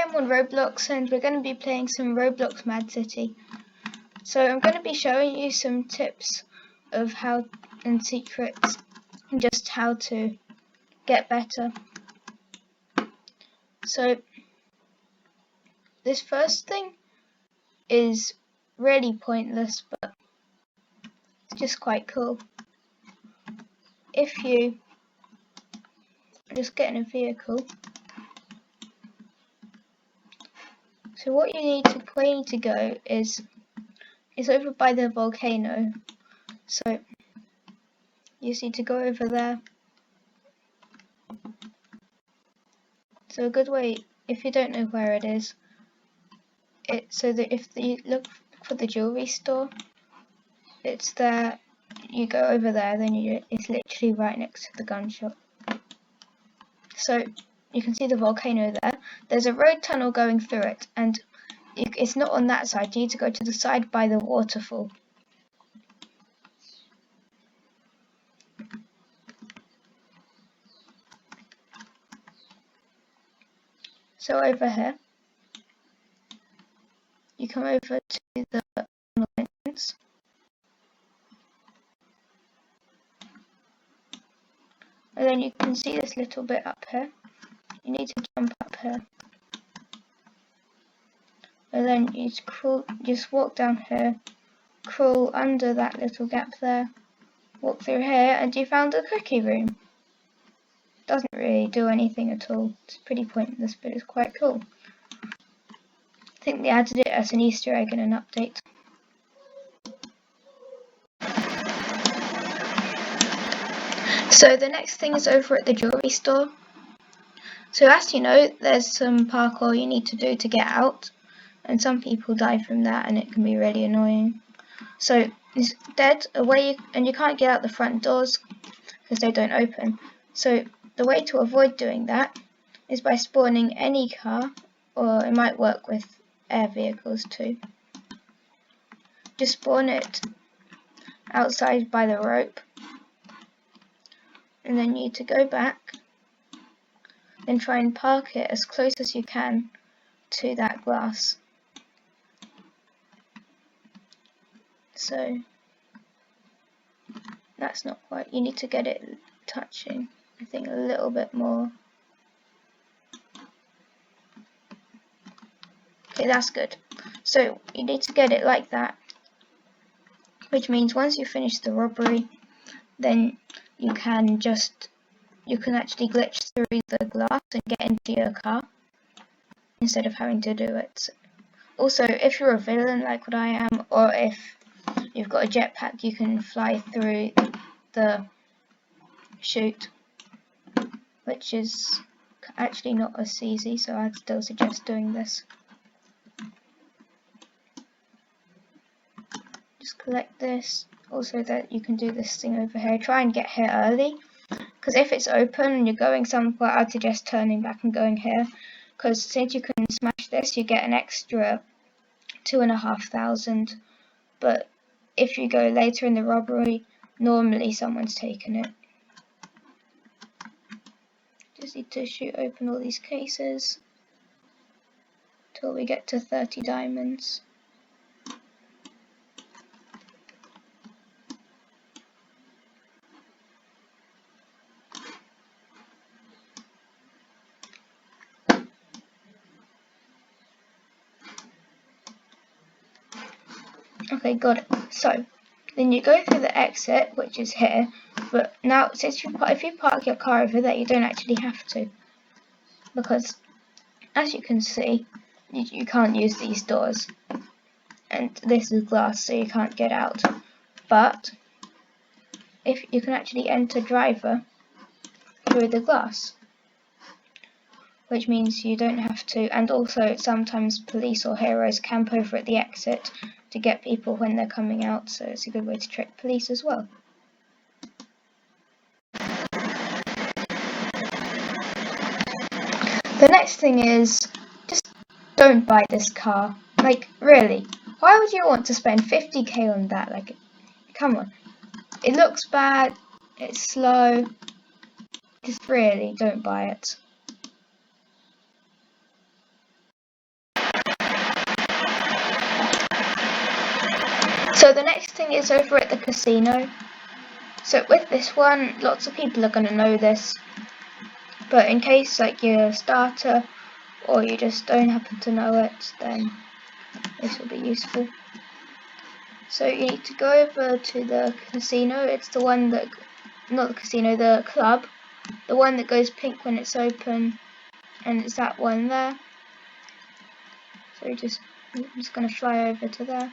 I'm on Roblox and we're going to be playing some Roblox Madcity. So I'm going to be showing you some tips of how and secrets and just how to get better. So this first thing is really pointless, but it's just quite cool. If you just get in a vehicle, so where you need to go is over by the volcano. So you just need to go over there. So a good way, if you don't know where it is, so that if you look for the jewelry store, it's there. You go over there, then it's literally right next to the gun shop. So you can see the volcano there. There's a road tunnel going through it, and it's not on that side. You need to go to the side by the waterfall. So over here, you come over to the entrance. And then you can see this little bit up here. You need to jump up here. And then you just walk down here, crawl under that little gap there, walk through here, and you found the cookie room. Doesn't really do anything at all. It's pretty pointless, but it's quite cool. I think they added it as an Easter egg in an update. So the next thing is over at the jewelry store. So as you know, there's some parkour you need to do to get out, and some people die from that, and it can be really annoying. So instead, and you can't get out the front doors because they don't open. So the way to avoid doing that is by spawning any car, or it might work with air vehicles too. Just spawn it outside by the rope, and then you need to go back and try and park it as close as you can to that glass. So that's not quite, you need to get it touching, I think, a little bit more. Okay, that's good. So you need to get it like that, which means once you finish the robbery, then you can actually glitch through the glass and get into your car instead of having to do it. Also, if you're a villain like what I am, or if you've got a jetpack, you can fly through the chute, which is actually not as easy, so I'd still suggest doing this. Just collect this. Also, that you can do this thing over here. Try and get here early, because if it's open and you're going somewhere, I'd suggest turning back and going here, because since you can smash this, you get an extra 2,500. But if you go later in the robbery, normally someone's taken it. Just need to shoot open all these cases till we get to 30 diamonds. Okay, got it. So then you go through the exit, which is here, but now if you park your car over there, you don't actually have to, because as you can see, you can't use these doors, and this is glass, so you can't get out. But if you can actually enter driver through the glass, which means you don't have to, and also sometimes police or heroes camp over at the exit to get people when they're coming out, so it's a good way to trick police as well. The next thing is, just don't buy this car. Like, really, why would you want to spend 50k on that? Like, come on. It looks bad, it's slow, just really don't buy it. So the next thing is over at the casino. So with this one, lots of people are going to know this, but in case like you're a starter or you just don't happen to know it, then this will be useful. So you need to go over to the casino. It's the one that, not the casino, the club, the one that goes pink when it's open, and it's that one there. So I'm just going to fly over to there.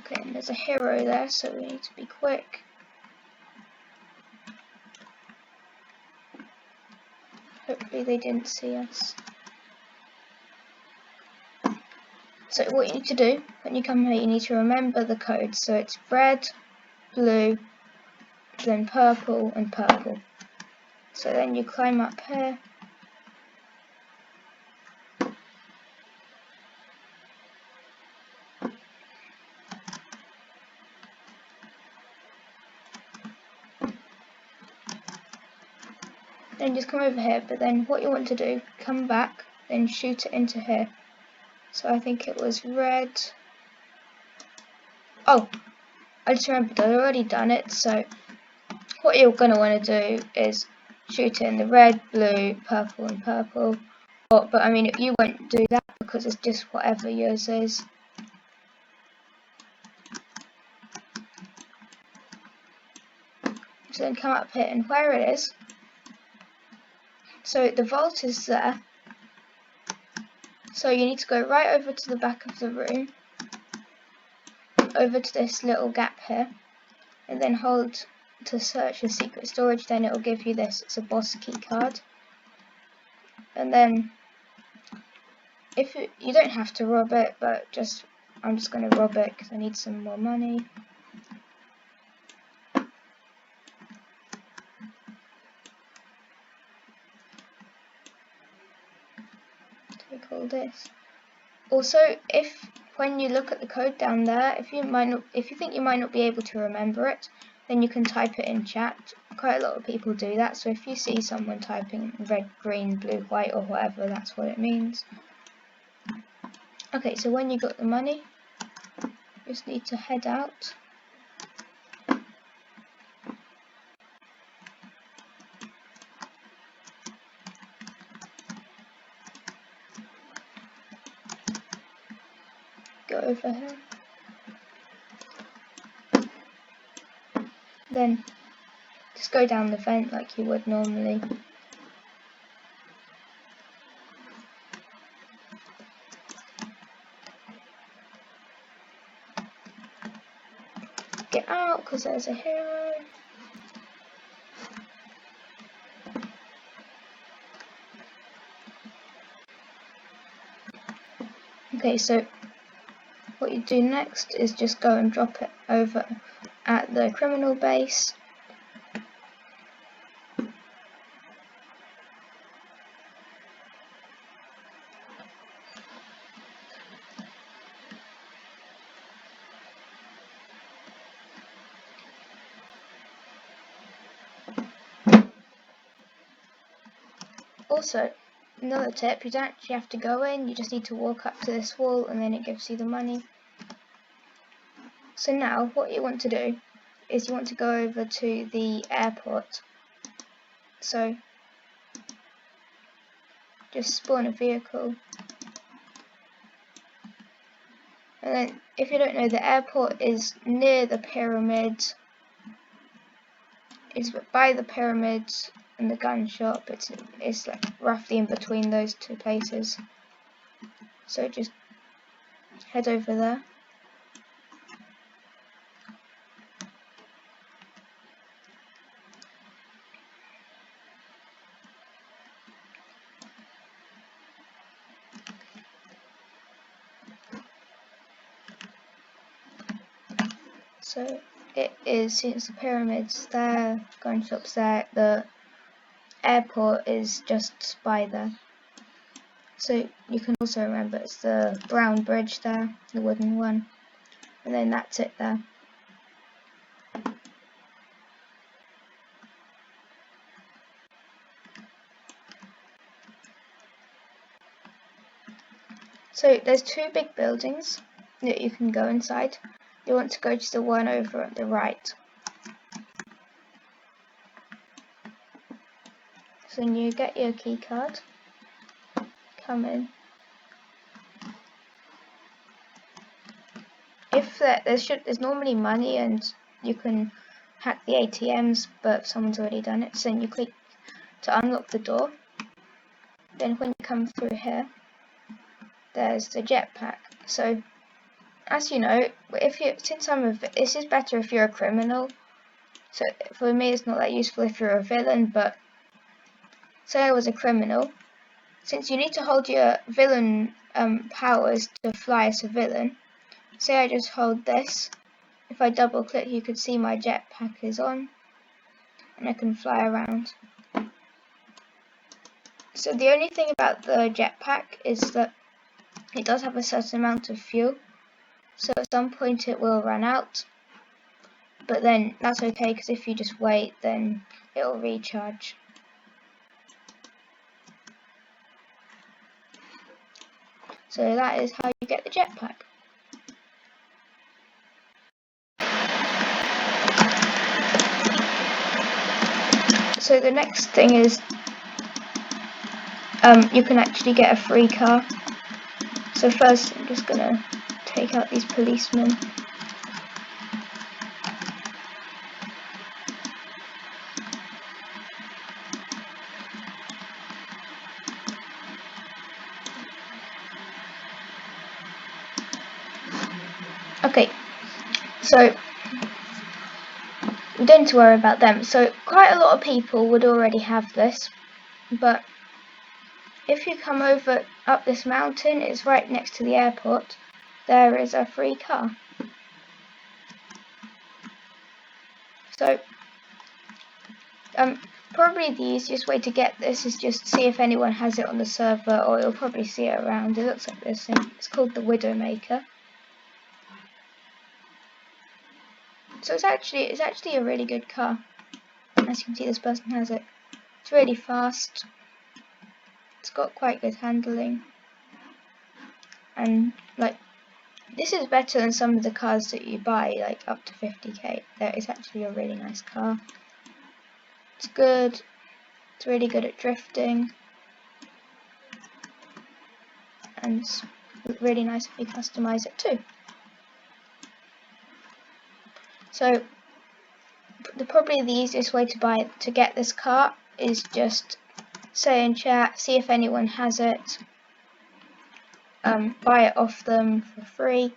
Okay, and there's a hero there, so we need to be quick. Hopefully they didn't see us. So what you need to do when you come here, you need to remember the code. So it's red, blue, then purple and purple. So then you climb up here. Then just come over here, but then what you want to do, come back, then shoot it into here. So I think it was red. Oh, I just remembered I'd already done it. So what you're going to want to do is shoot it in the red, blue, purple and purple. But I mean, you won't do that because it's just whatever yours is. So then come up here, and where it is, so the vault is there. So you need to go right over to the back of the room, over to this little gap here, and then hold to search the secret storage. Then it will give you this. It's a boss key card. And then if you don't have to rob it, but I'm just going to rob it because I need some more money. Take all this. Also, if when you look at the code down there, if you think you might not be able to remember it, then you can type it in chat. Quite a lot of people do that. So if you see someone typing red, green, blue, white, or whatever, that's what it means. Okay, so when you got the money, you just need to head out. Go over here. Then just go down the vent like you would normally. Get out because there's a hero. Okay, so what you do next is just go and drop it over at the criminal base. Also, another tip, you don't actually have to go in, you just need to walk up to this wall and then it gives you the money. So now what you want to do is you want to go over to the airport. So just spawn a vehicle. And then if you don't know, the airport is near the pyramids. It's by the pyramids and the gun shop. It's like roughly in between those two places. So just head over there. So it is, since the pyramids there, gun shops there, the airport is just by there. So you can also remember it's the brown bridge there, the wooden one, and then that's it there. So there's two big buildings that you can go inside. You want to go to the one over at the right. So when you get your key card, come in. If there's normally money and you can hack the ATMs, but someone's already done it. So then you click to unlock the door. Then when you come through here, there's the jetpack. So as you know, this is better if you're a criminal. So for me, it's not that useful if you're a villain. But say I was a criminal, since you need to hold your villain powers to fly as a villain. Say I just hold this. If I double click, you could see my jetpack is on, and I can fly around. So the only thing about the jetpack is that it does have a certain amount of fuel. So at some point it will run out, but then that's okay because if you just wait, then it will recharge. So that is how you get the jetpack. So the next thing is you can actually get a free car. So first I'm just gonna take out these policemen. Okay, so we don't need to worry about them. So quite a lot of people would already have this, but if you come over up this mountain, it's right next to the airport, there is a free car. So probably the easiest way to get this is just see if anyone has it on the server, or you'll probably see it around. It looks like this thing. It's called the Widowmaker. So it's actually a really good car. As you can see, this person has it. It's really fast. It's got quite good handling, and like this is better than some of the cars that you buy, like up to 50k. It's actually a really nice car. It's good. It's really good at drifting, and it's really nice if you customize it too. So probably the easiest way to get this car is just say in chat, see if anyone has it, buy it off them for free,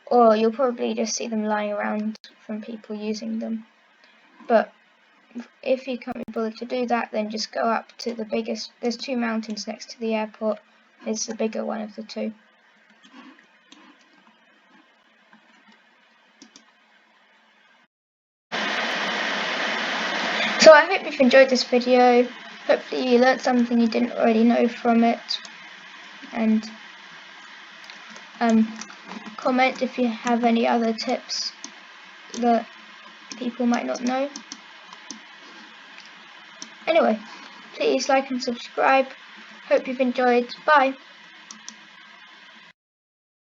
or you'll probably just see them lying around from people using them. But if you can't be bothered to do that, then just go up to the biggest. There's two mountains next to the airport. It's the bigger one of the two. So I hope you've enjoyed this video. Hopefully you learnt something you didn't already know from it. And comment if you have any other tips that people might not know. Anyway, please like and subscribe. Hope you've enjoyed. Bye.